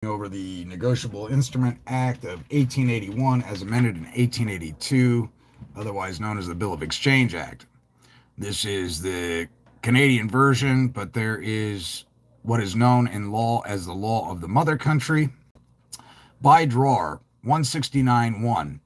over the Negotiable Instrument Act of 1881 as amended in 1882, otherwise known as the Bill of Exchange Act. This is the Canadian version, but there is what is known in law as the law of the mother country. By drawer, 169.1.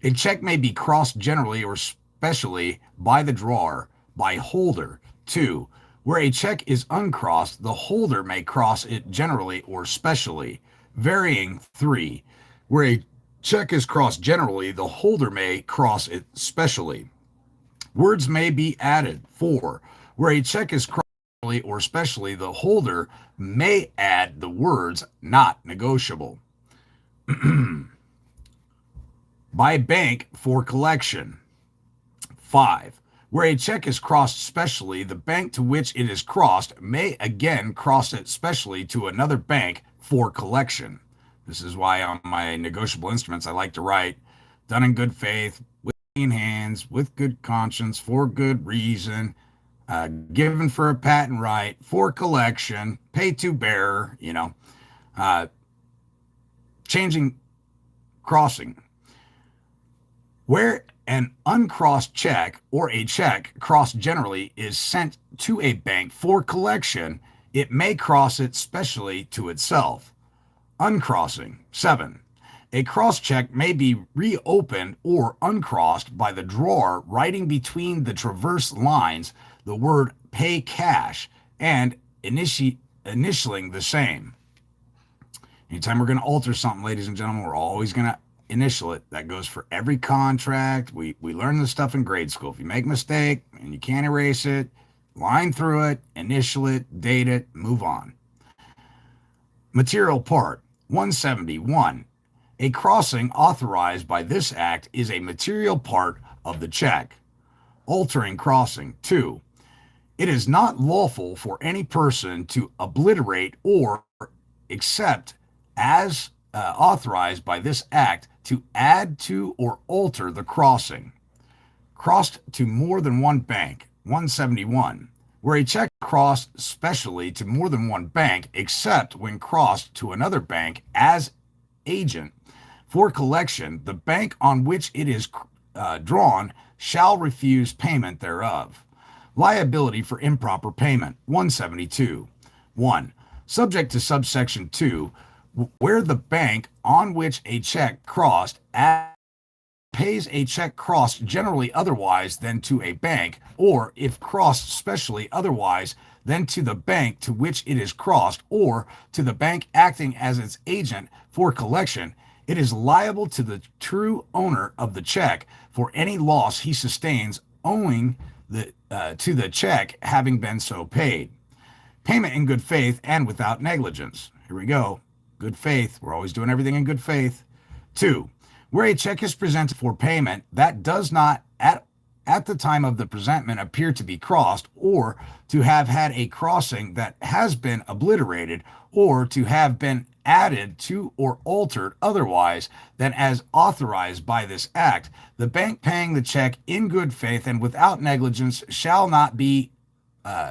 A check may be crossed generally or specially by the drawer, by holder. 2. Where a check is uncrossed, the holder may cross it generally or specially. Varying. 3. Where a check is crossed generally, the holder may cross it specially. Words may be added. 4. Where a check is crossed generally or specially, the holder may add the words not negotiable. By bank for collection. 5. Where a check is crossed specially, the bank to which it is crossed may again cross it specially to another bank for collection. This is why on my negotiable instruments I like to write, done in good faith, with clean hands, with good conscience, for good reason, given for a patent right, for collection, pay to bearer, uh, changing, crossing. Where an uncrossed check or a check crossed generally is sent to a bank for collection, it may cross it specially to itself. Uncrossing. 7. A cross check may be reopened or uncrossed by the drawer writing between the traverse lines the word pay cash and initialing the same. Anytime we're going to alter something, ladies and gentlemen, we're always going to initial it. That goes for every contract. We learn this stuff in grade school. If you make a mistake and you can't erase it, line through it, initial it, date it, move on. Material part. 171. A crossing authorized by this act is a material part of the check. Altering crossing. 2. It is not lawful for any person to obliterate or, except as authorized by this act, to add to or alter the crossing. Crossed to more than one bank. 171. Where a check crossed specially to more than one bank, except when crossed to another bank as agent for collection, the bank on which it is drawn shall refuse payment thereof. Liability for improper payment. 172. 1. Subject to subsection 2, where the bank on which a check crossed pays a check crossed generally otherwise than to a bank, or if crossed specially otherwise than to the bank to which it is crossed, or to the bank acting as its agent for collection, it is liable to the true owner of the check for any loss he sustains owing to the check having been so paid. Payment in good faith and without negligence. Here we go. Good faith. We're always doing everything in good faith. 2. Where a check is presented for payment that does not at the time of the presentment appear to be crossed, or to have had a crossing that has been obliterated, or to have been added to or altered otherwise than as authorized by this act, the bank paying the check in good faith and without negligence shall not be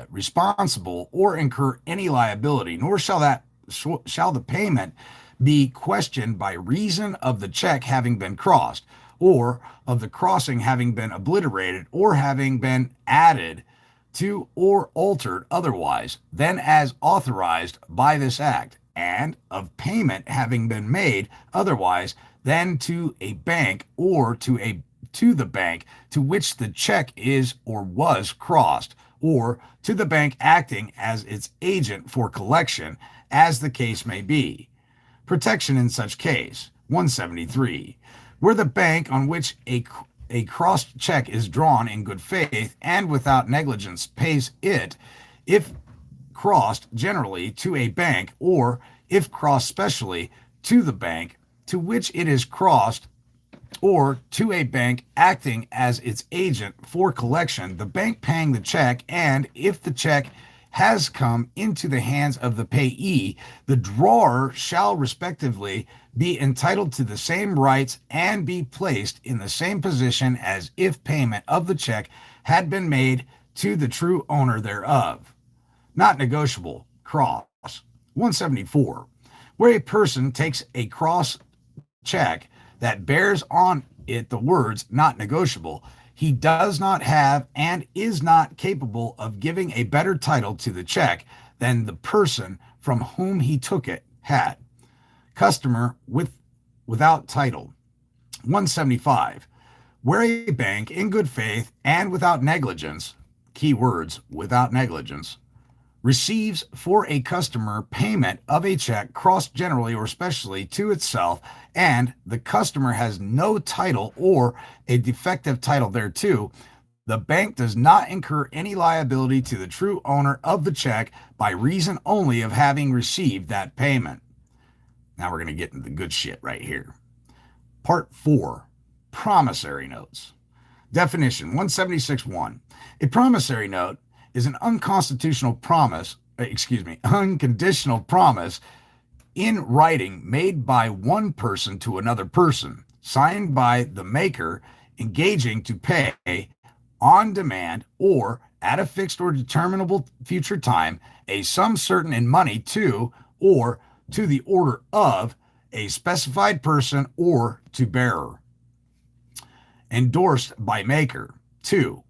responsible or incur any liability, nor shall the payment be questioned by reason of the check having been crossed, or of the crossing having been obliterated, or having been added to or altered otherwise than as authorized by this act, and of payment having been made otherwise than to a bank or to the bank to which the check is or was crossed, or to the bank acting as its agent for collection, as the case may be. Protection in such case. 173. Where the bank on which a crossed check is drawn in good faith and without negligence pays it, if crossed generally, to a bank, or if crossed specially to the bank to which it is crossed, or to a bank acting as its agent for collection, the bank paying the check, and if the check has come into the hands of the payee, the drawer shall respectively be entitled to the same rights and be placed in the same position as if payment of the check had been made to the true owner thereof. Not negotiable. Cross. 174. where a person takes a cross check that bears on it the words not negotiable, he does not have and is not capable of giving a better title to the check than the person from whom he took it had. Customer without title. 175. Where a bank in good faith and without negligence, key words, without negligence, receives for a customer payment of a check crossed generally or specially to itself, and the customer has no title or a defective title thereto, the bank does not incur any liability to the true owner of the check by reason only of having received that payment. Now we're going to get into the good shit right here. Part 4. Promissory notes. Definition 176.1. A promissory note is an unconditional promise in writing made by one person to another person, signed by the maker, engaging to pay on demand or at a fixed or determinable future time a sum certain in money to or to the order of a specified person or to bearer. Endorsed by maker. 2.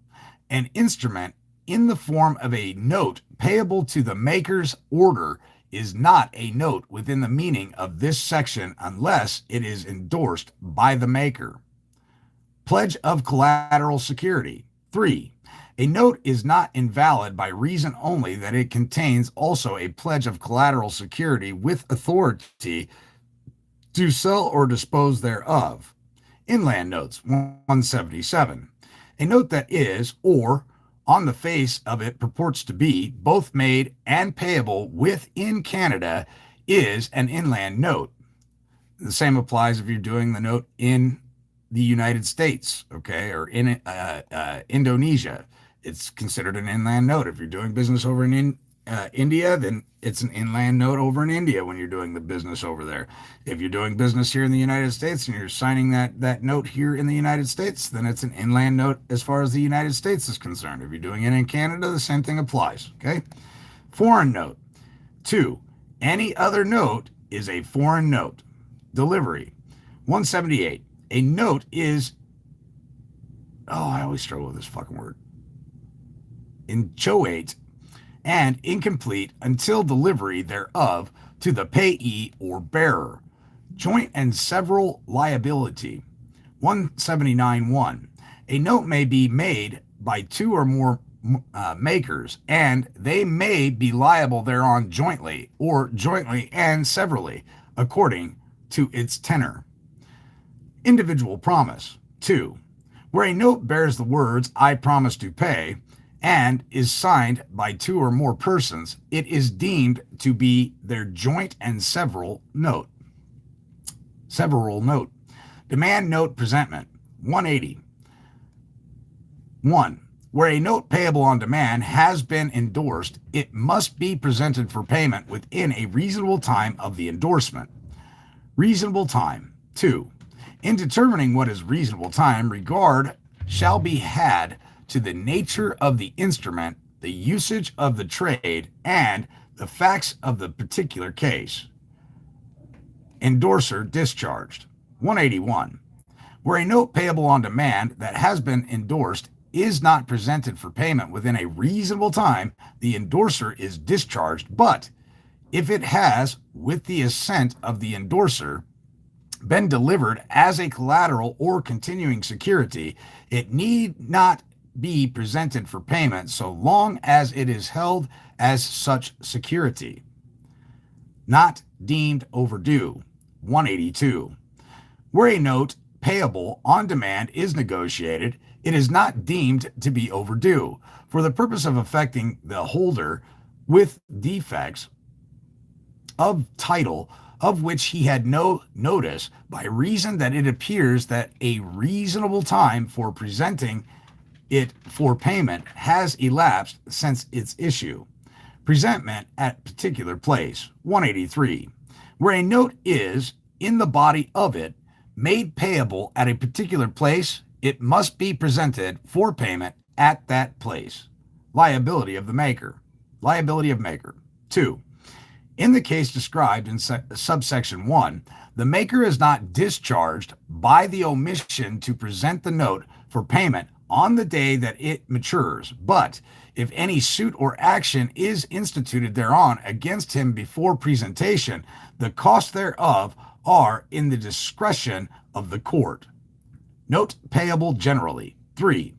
An instrument in the form of a note payable to the maker's order is not a note within the meaning of this section unless it is endorsed by the maker. Pledge of collateral security. 3. A note is not invalid by reason only that it contains also a pledge of collateral security with authority to sell or dispose thereof. Inland notes. 177. A note that is, or on the face of it purports to be, both made and payable within Canada is an inland note. The same applies if you're doing the note in the United States, okay, or in Indonesia. It's considered an inland note. If you're doing business over in India, then it's an inland note over in India when you're doing the business over there. If you're doing business here in the United States and you're signing that note here in the United States, then it's an inland note as far as the United States is concerned. If you're doing it in Canada, the same thing applies, okay? Foreign note. 2. Any other note is a foreign note. Delivery. 178. A note is, I always struggle with this fucking word, inchoate and incomplete until delivery thereof to the payee or bearer. Joint and several liability. 179.1. A note may be made by two or more makers, and they may be liable thereon jointly or jointly and severally, according to its tenor. Individual promise. 2. Where a note bears the words, I promise to pay, and is signed by two or more persons, it is deemed to be their joint and several note. Several note. Demand note presentment. 180. 1. Where a note payable on demand has been endorsed, it must be presented for payment within a reasonable time of the endorsement. Reasonable time. 2. In determining what is reasonable time, regard shall be had to the nature of the instrument, the usage of the trade, and the facts of the particular case. Endorser discharged. 181. Where a note payable on demand that has been endorsed is not presented for payment within a reasonable time, the endorser is discharged, but if it has, with the assent of the endorser, been delivered as a collateral or continuing security, it need not be presented for payment so long as it is held as such security. Not deemed overdue. 182. Where a note payable on demand is negotiated, it is not deemed to be overdue for the purpose of affecting the holder with defects of title of which he had no notice, by reason that it appears that a reasonable time for presenting it for payment has elapsed since its issue. Presentment at particular place. 183. Where a note is, in the body of it, made payable at a particular place, it must be presented for payment at that place. Liability of the maker. Liability of maker. 2. In the case described in subsection 1, the maker is not discharged by the omission to present the note for payment on the day that it matures, but if any suit or action is instituted thereon against him before presentation, the costs thereof are in the discretion of the court. Note payable generally. 3.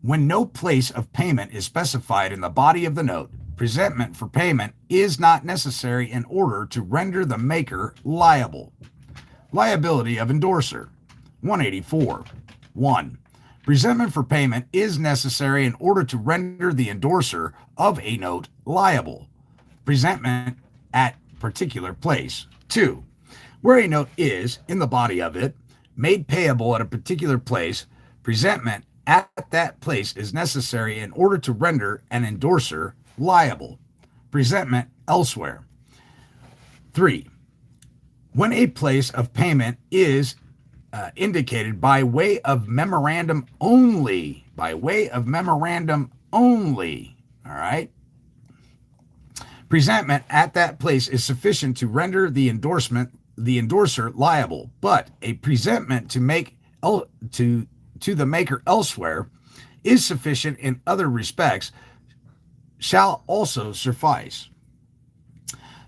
When no place of payment is specified in the body of the note, presentment for payment is not necessary in order to render the maker liable. Liability of endorser. 184. 1. Presentment for payment is necessary in order to render the endorser of a note liable. Presentment at particular place. 2. Where a note is, in the body of it, made payable at a particular place, presentment at that place is necessary in order to render an endorser liable. Presentment elsewhere. 3. When a place of payment is indicated by way of memorandum only, all right? Presentment at that place is sufficient to render the endorser liable, but a presentment to the maker elsewhere is sufficient in other respects shall also suffice.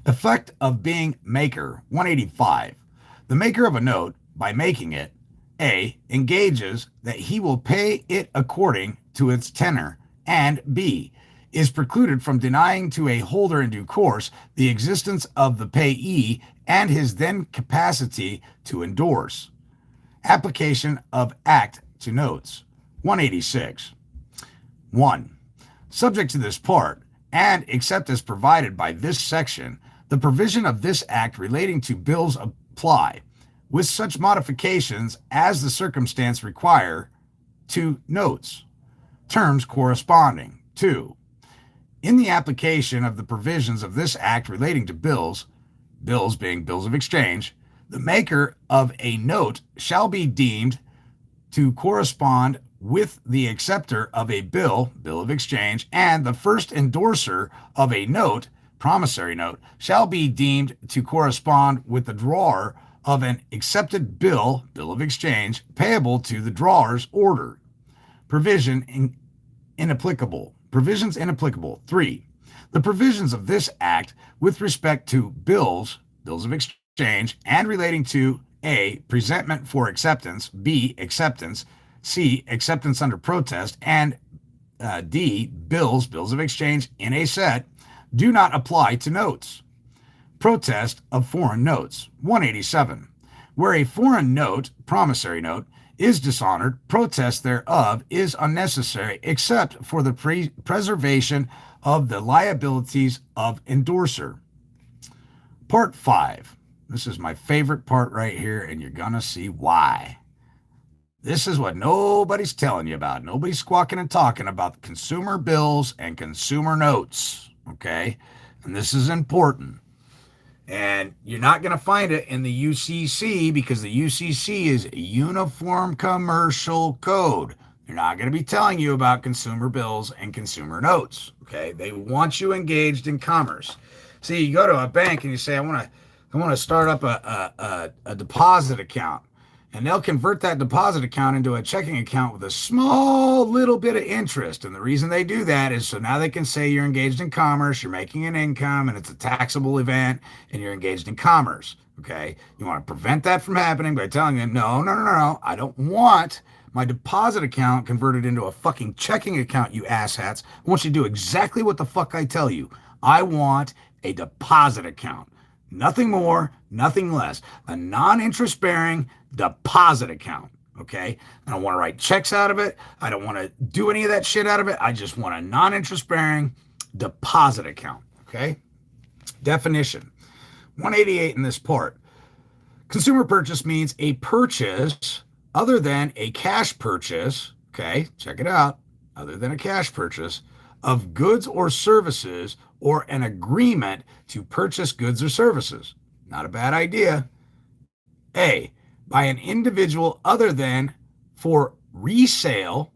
Effect of being maker. 185. The maker of a note, by making it, A, engages that he will pay it according to its tenor, and B, is precluded from denying to a holder in due course the existence of the payee and his then capacity to endorse. Application of Act to notes. 186. 1. Subject to this part, and except as provided by this section, the provision of this act relating to bills apply, with such modifications as the circumstance require, to notes. Terms corresponding. 2. In the application of the provisions of this act relating to bills being bills of exchange, the maker of a note shall be deemed to correspond with the acceptor of a bill of exchange, and the first endorser of a note, promissory note, shall be deemed to correspond with the drawer of an accepted bill of exchange, payable to the drawer's order. Provisions inapplicable. 3. The provisions of this act with respect to bills of exchange, and relating to A, presentment for acceptance, B, acceptance, C, acceptance under protest, and D, bills of exchange in a set, do not apply to notes. Protest of foreign notes. 187. Where a foreign note, promissory note, is dishonored, protest thereof is unnecessary except for the preservation of the liabilities of endorser. Part 5. This is my favorite part right here, and you're going to see why. This is what nobody's telling you about. Nobody's squawking and talking about consumer bills and consumer notes, okay? And this is important. And you're not going to find it in the UCC, because the UCC is a Uniform Commercial Code. They're not going to be telling you about consumer bills and consumer notes, okay? They want you engaged in commerce. See, you go to a bank and you say, I want to start up a deposit account. And they'll convert that deposit account into a checking account with a small little bit of interest. And the reason they do that is so now they can say you're engaged in commerce, you're making an income, and it's a taxable event, and you're engaged in commerce. Okay? You want to prevent that from happening by telling them, no. I don't want my deposit account converted into a fucking checking account, you asshats. I want you to do exactly what the fuck I tell you. I want a deposit account. Nothing more, nothing less. A non-interest bearing deposit account. Okay? I don't want to write checks out of it. I don't want to do any of that shit out of it. I just want a non-interest bearing deposit account. Okay? Definition. 188 in this part. Consumer purchase means a purchase other than a cash purchase. Okay? Check it out. Other than a cash purchase of goods or services, or an agreement to purchase goods or services. Not a bad idea. A, by an individual other than for resale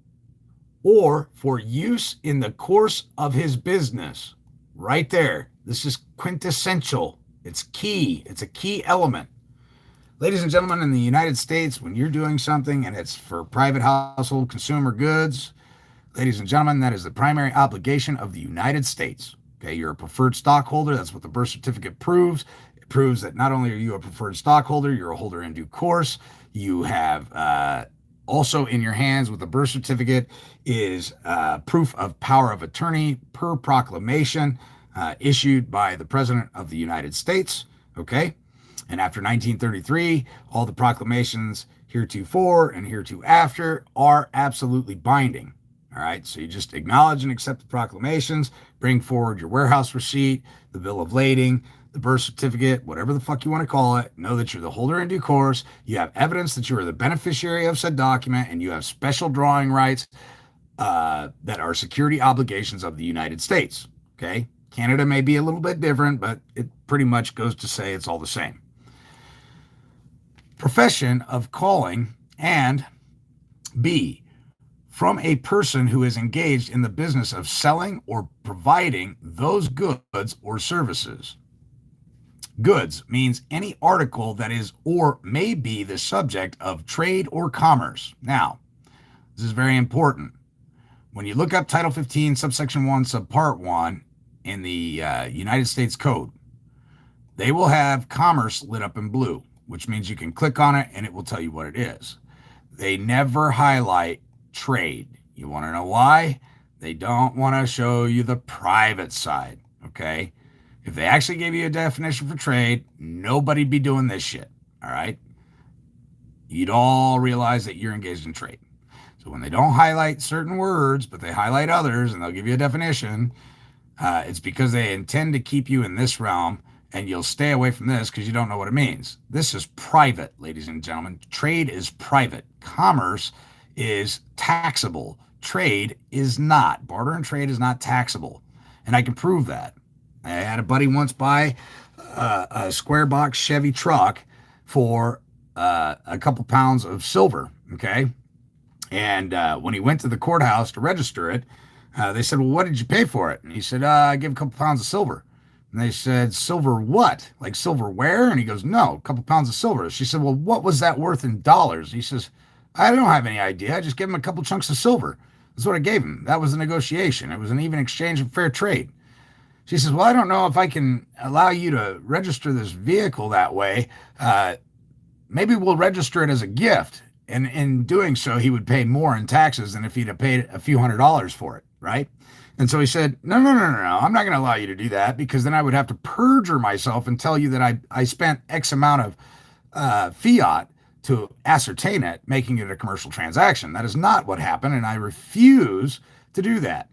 or for use in the course of his business. Right there. This is quintessential. It's key. It's a key element. Ladies and gentlemen, in the United States, when you're doing something and it's for private household consumer goods, ladies and gentlemen, that is the primary obligation of the United States. Okay, you're a preferred stockholder. That's what the birth certificate proves. It proves that not only are you a preferred stockholder, you're a holder in due course. You have also in your hands with the birth certificate is proof of power of attorney per proclamation issued by the President of the United States. Okay. And after 1933, all the proclamations heretofore and hereafter are absolutely binding. All right, so you just acknowledge and accept the proclamations, bring forward your warehouse receipt, the bill of lading, the birth certificate, whatever the fuck you want to call it. Know that you're the holder in due course. You have evidence that you are the beneficiary of said document, and you have special drawing rights that are security obligations of the United States. Okay, Canada may be a little bit different, but it pretty much goes to say it's all the same. Profession of calling, and B, from a person who is engaged in the business of selling or providing those goods or services. Goods means any article that is or may be the subject of trade or commerce. Now, this is very important. When you look up Title 15, subsection 1, subpart 1 in the United States Code, they will have commerce lit up in blue, which means you can click on it and it will tell you what it is. They never highlight trade. You want to know why? They don't want to show you the private side, okay? If they actually gave you a definition for trade, nobody'd be doing this shit, all right? You'd all realize that you're engaged in trade. So when they don't highlight certain words, but they highlight others and they'll give you a definition, it's because they intend to keep you in this realm, and you'll stay away from this because you don't know what it means. This is private, ladies and gentlemen. Trade is private. Commerce is taxable. Trade is not. Barter and trade is not taxable. And I can prove that. I had a buddy once buy a square box Chevy truck for a couple pounds of silver, okay? And when he went to the courthouse to register it, they said, well, what did you pay for it? And he said, I give a couple pounds of silver. And they said, silver what? Like silverware? And he goes, no, a couple pounds of silver. She said, well, what was that worth in dollars? He says, I don't have any idea. I just gave him a couple chunks of silver. That's what I gave him. That was a negotiation. It was an even exchange of fair trade. She says, well, I don't know if I can allow you to register this vehicle that way. Maybe we'll register it as a gift. And in doing so, he would pay more in taxes than if he'd have paid a few $100s for it, right? And so he said, no, I'm not going to allow you to do that, because then I would have to perjure myself and tell you that I spent X amount of fiat to ascertain it, making it a commercial transaction. That is not what happened, and I refuse to do that.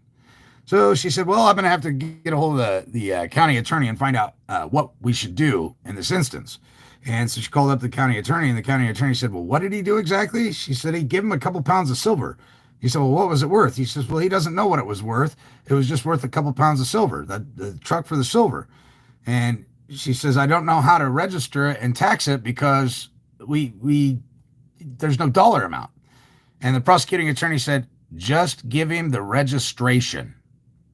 So she said, well, I'm going to have to get a hold of the county attorney and find out what we should do in this instance. And so she called up the county attorney, and the county attorney said, well, what did he do exactly? She said, he gave him a couple pounds of silver. He said, well, what was it worth? He says, well, he doesn't know what it was worth. It was just worth a couple pounds of silver, the truck for the silver. And she says, I don't know how to register it and tax it because there's no dollar amount. And the prosecuting attorney said, just give him the registration.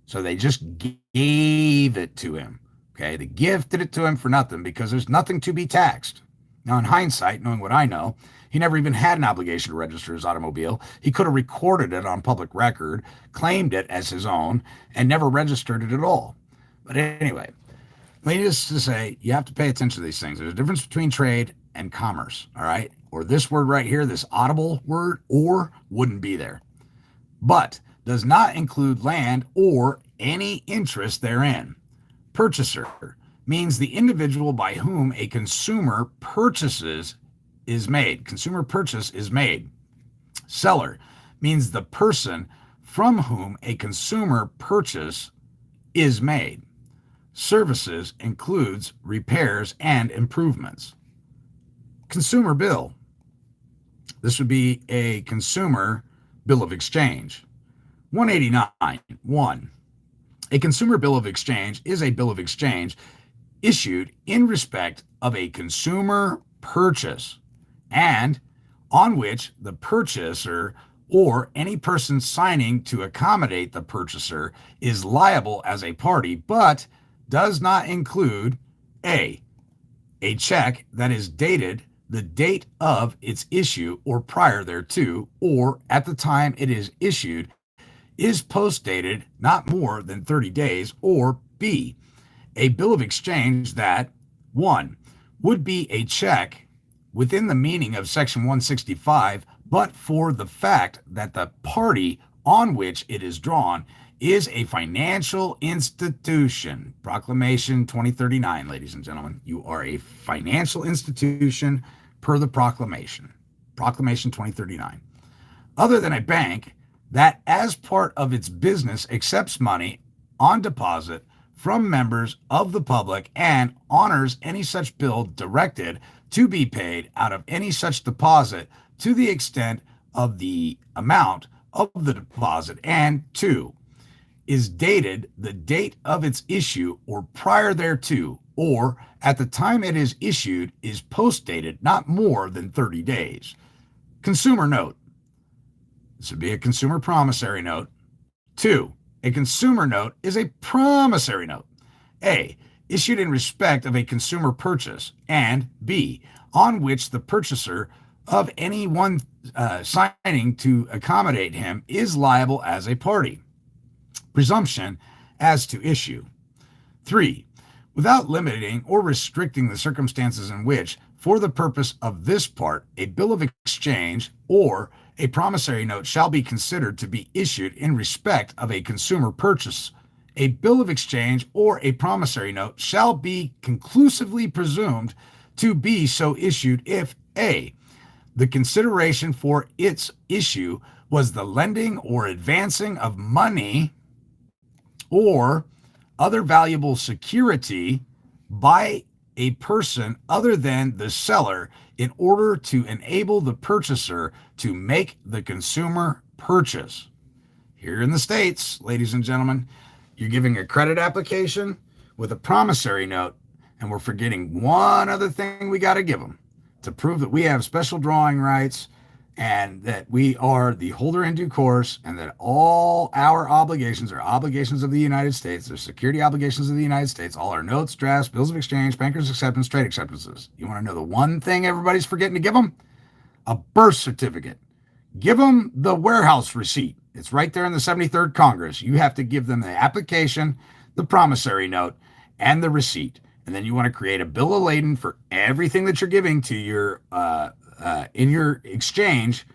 So they just gave it to him. Okay, they gifted it to him for nothing because there's nothing to be taxed. Now, in hindsight, knowing what I know, he never even had an obligation to register his automobile. He could have recorded it on public record, claimed it as his own, and never registered it at all. But anyway, needless to say, you have to pay attention to these things. There's a difference between trade and commerce, all right? Or this word right here, this audible word, or wouldn't be there. But does not include land or any interest therein. Purchaser means the individual by whom a consumer purchases is made. Consumer purchase is made. Seller means the person from whom a consumer purchase is made. Services includes repairs and improvements. Consumer bill. This would be a consumer bill of exchange. 189. 1. A consumer bill of exchange is a bill of exchange issued in respect of a consumer purchase and on which the purchaser or any person signing to accommodate the purchaser is liable as a party, but does not include A, a check that is dated the date of its issue or prior thereto, or at the time it is issued, is post-dated not more than 30 days, or B, a bill of exchange that 1. Would be a check within the meaning of Section 165, but for the fact that the party on which it is drawn is a financial institution. Proclamation 2039, ladies and gentlemen. You are a financial institution per the proclamation. Proclamation 2039. Other than a bank that, as part of its business, accepts money on deposit from members of the public and honors any such bill directed to be paid out of any such deposit to the extent of the amount of the deposit, and 2, is dated the date of its issue or prior thereto, or at the time it is issued is post-dated not more than 30 days. Consumer note. This would be a consumer promissory note. 2, a consumer note is a promissory note. A, issued in respect of a consumer purchase, and B, on which the purchaser of any one signing to accommodate him is liable as a party. Presumption as to issue. 3, without limiting or restricting the circumstances in which, for the purpose of this part, a bill of exchange or a promissory note shall be considered to be issued in respect of a consumer purchase, a bill of exchange or a promissory note shall be conclusively presumed to be so issued if A, the consideration for its issue was the lending or advancing of money or other valuable security by a person other than the seller in order to enable the purchaser to make the consumer purchase. Here in the States, ladies and gentlemen, you're giving a credit application with a promissory note, and we're forgetting one other thing we got to give them to prove that we have special drawing rights and that we are the holder in due course, and that all our obligations are obligations of the United States. They're security obligations of the United States. All our notes, drafts, bills of exchange, bankers' acceptance, trade acceptances. You want to know the one thing everybody's forgetting to give them? A birth certificate. Give them the warehouse receipt. It's right there in the 73rd Congress. You have to give them the application, the promissory note, and the receipt. And then you want to create a bill of lading for everything that you're giving to your in your exchange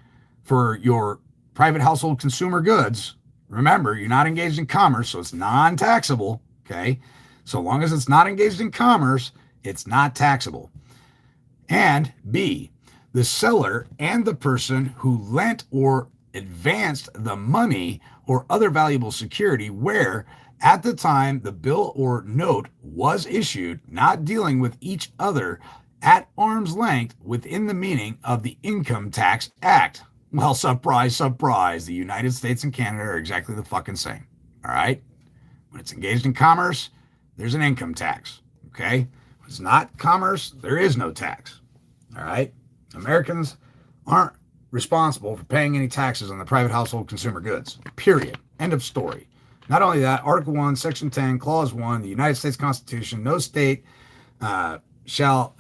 for your private household consumer goods. Remember, you're not engaged in commerce, so it's non-taxable, okay? So long as it's not engaged in commerce, it's not taxable. And B, the seller and the person who lent or advanced the money or other valuable security where, at the time the bill or note was issued, not dealing with each other at arm's length within the meaning of the Income Tax Act. Well, surprise, surprise, the United States and Canada are exactly the fucking same. All right? When it's engaged in commerce, there's an income tax. Okay? When it's not commerce, there is no tax. All right? Americans aren't responsible for paying any taxes on the private household consumer goods. Period. End of story. Not only that, Article 1, Section 10, Clause 1, the United States Constitution, no state shall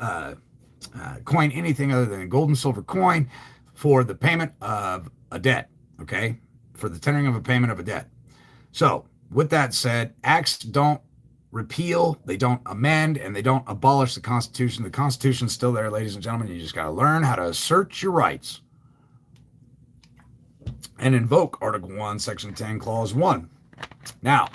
coin anything other than a gold and silver coin for the payment of a debt, okay? For the tendering of a payment of a debt. So, with that said, acts don't repeal, they don't amend, and they don't abolish the Constitution. The Constitution's still there, ladies and gentlemen. You just got to learn how to assert your rights and invoke Article 1, Section 10, Clause 1. Now,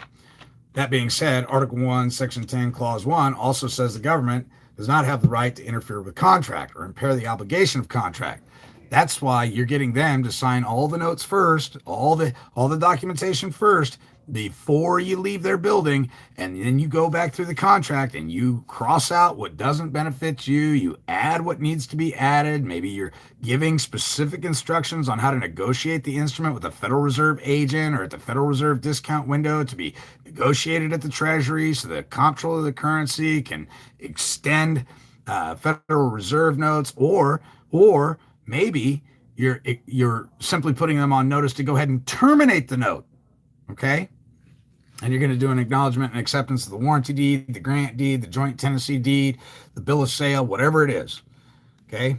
that being said, Article 1, Section 10, Clause 1 also says the government does not have the right to interfere with contract or impair the obligation of contract. That's why you're getting them to sign all the notes first, all the documentation first, before you leave their building, and then you go back through the contract and you cross out what doesn't benefit you, you add what needs to be added. Maybe you're giving specific instructions on how to negotiate the instrument with a Federal Reserve agent or at the Federal Reserve discount window to be negotiated at the Treasury so the comptroller of the currency can extend Federal Reserve notes, or maybe you're simply putting them on notice to go ahead and terminate the note. Okay? And you're going to do an acknowledgement and acceptance of the warranty deed, the grant deed, the joint tenancy deed, the bill of sale, whatever it is. Okay.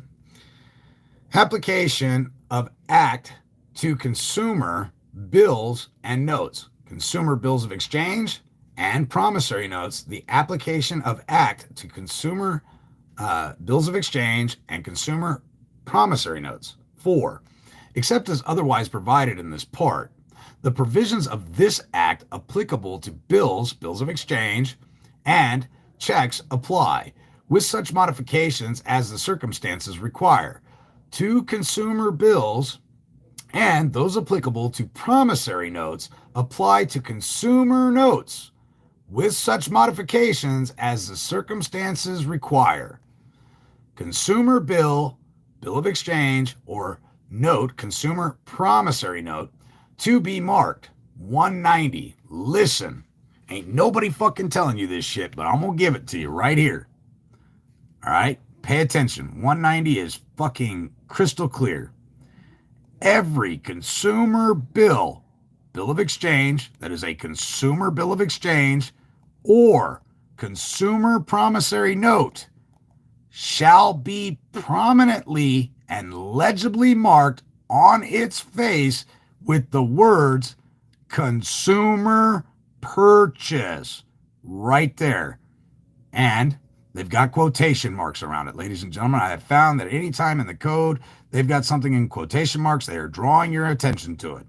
Application of act to consumer bills and notes, consumer bills of exchange and promissory notes. The application of act to consumer bills of exchange and consumer promissory notes. 4. Except as otherwise provided in this part, the provisions of this act applicable to bills of exchange, and checks apply, with such modifications as the circumstances require, to consumer bills, and those applicable to promissory notes apply to consumer notes, with such modifications as the circumstances require. Consumer bill of exchange, or note, consumer promissory note, to be marked 190. Listen, ain't nobody fucking telling you this shit, but I'm gonna give it to you right here. All right, pay attention. 190 is fucking crystal clear. Every consumer bill of exchange that is a consumer bill of exchange or consumer promissory note shall be prominently and legibly marked on its face with the words consumer purchase right there. And they've got quotation marks around it, ladies and gentlemen. I have found that anytime in the code they've got something in quotation marks, they are drawing your attention to it.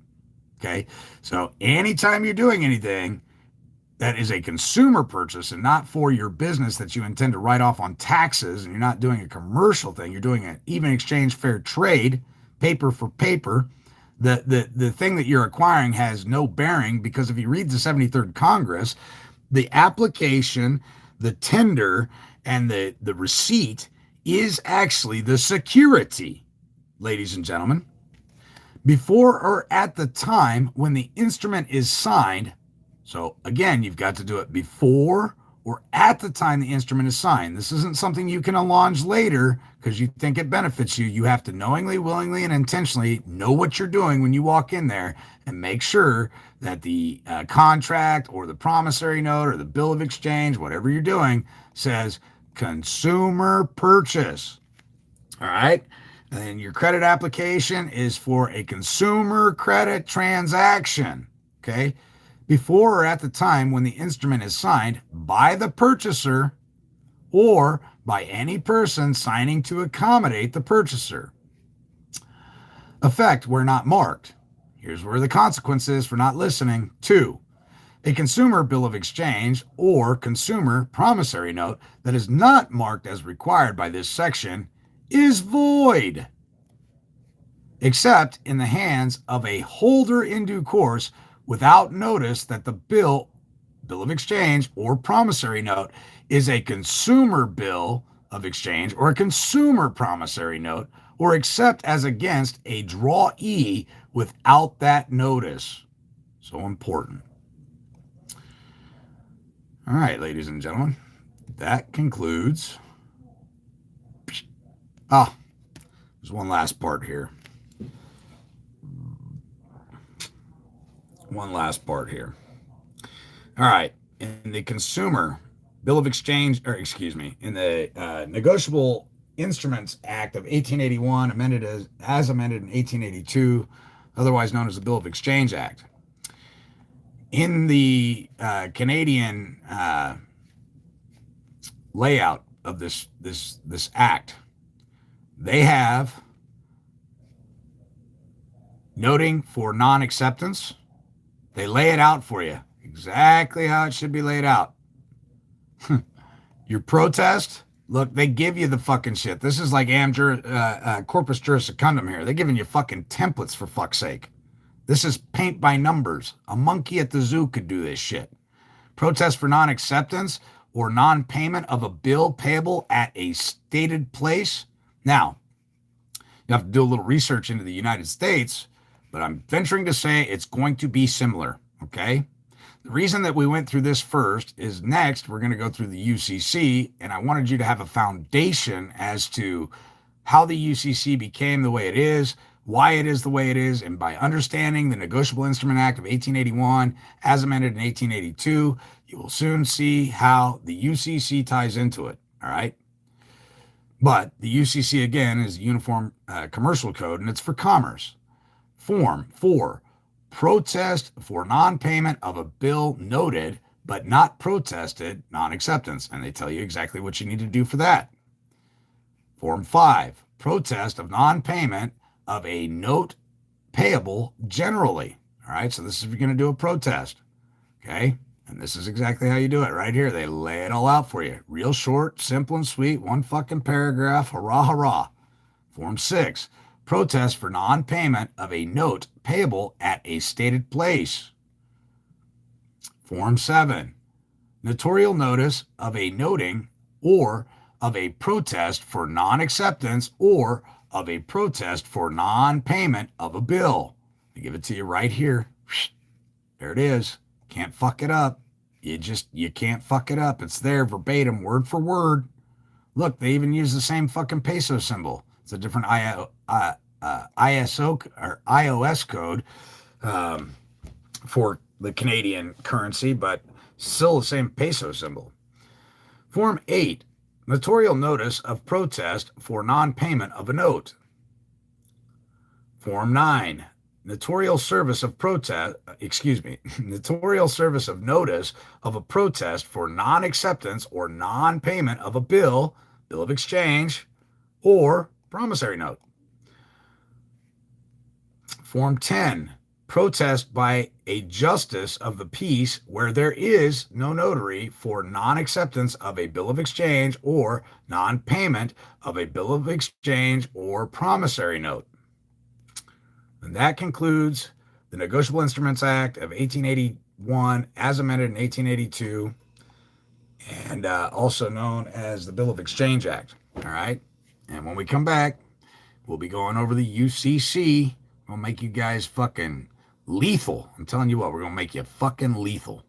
Okay? So anytime you're doing anything that is a consumer purchase and not for your business that you intend to write off on taxes, and you're not doing a commercial thing, you're doing an even exchange fair trade, paper for paper, the thing that you're acquiring has no bearing, because if you read the 73rd Congress, the application, the tender, and the receipt is actually the security, ladies and gentlemen. Before or at the time when the instrument is signed. So again, you've got to do it before or at the time the instrument is signed. This isn't something you can allonge later because you think it benefits you. You have to knowingly, willingly, and intentionally know what you're doing when you walk in there, and make sure that the contract or the promissory note or the bill of exchange, whatever you're doing, says consumer purchase. All right. And your credit application is for a consumer credit transaction. Okay. Before or at the time when the instrument is signed by the purchaser or by any person signing to accommodate the purchaser. Effect where not marked. Here's where the consequence is for not listening. 2. A consumer bill of exchange or consumer promissory note that is not marked as required by this section is void, except in the hands of a holder in due course, without notice that the bill of exchange or promissory note is a consumer bill of exchange or a consumer promissory note, or except as against a drawee without that notice. So important. All right, ladies and gentlemen, that concludes. There's one last part here. All right. In the consumer bill of exchange, in the Negotiable Instruments Act of 1881, amended as amended in 1882, otherwise known as the Bill of Exchange Act. In the Canadian layout of this act, they have noting for non-acceptance. They lay it out for you exactly how it should be laid out. Your protest, look, they give you the fucking shit. This is like corpus juris secundum here. They're giving you fucking templates, for fuck's sake. This is paint by numbers. A monkey at the zoo could do this shit. Protest for non-acceptance or non-payment of a bill payable at a stated place. Now, you have to do a little research into the United States, but I'm venturing to say it's going to be similar, okay? The reason that we went through this first is next we're going to go through the UCC, and I wanted you to have a foundation as to how the UCC became the way it is, why it is the way it is, and by understanding the Negotiable Instrument Act of 1881 as amended in 1882, you will soon see how the UCC ties into it. All right. But the UCC, again, is the Uniform Commercial Code, and it's for commerce. Form 4, protest for non-payment of a bill noted but not protested, non-acceptance. And they tell you exactly what you need to do for that. Form 5, protest of non-payment of a note payable generally. All right, so this is if you're going to do a protest. Okay, and this is exactly how you do it right here. They lay it all out for you. Real short, simple, and sweet. One fucking paragraph. Hurrah, hurrah. Form 6, protest for non-payment of a note payable at a stated place. Form 7, notarial notice of a noting or of a protest for non-acceptance or of a protest for non-payment of a bill. I give it to you right here. There it is. Can't fuck it up. You can't fuck it up. It's there verbatim, word for word. Look, they even use the same fucking peso symbol. It's a different ISO or iOS code for the Canadian currency, but still the same peso symbol. Form 8, notarial notice of protest for non-payment of a note. Form 9, notarial service of notarial service of notice of a protest for non-acceptance or non-payment of a bill of exchange, or promissory note. Form 10, protest by a justice of the peace where there is no notary for non-acceptance of a bill of exchange or non-payment of a bill of exchange or promissory note. And that concludes the Negotiable Instruments Act of 1881 as amended in 1882, and also known as the Bill of Exchange Act. All right. And when we come back, we'll be going over the UCC. We'll make you guys fucking lethal. I'm telling you what, we're going to make you fucking lethal.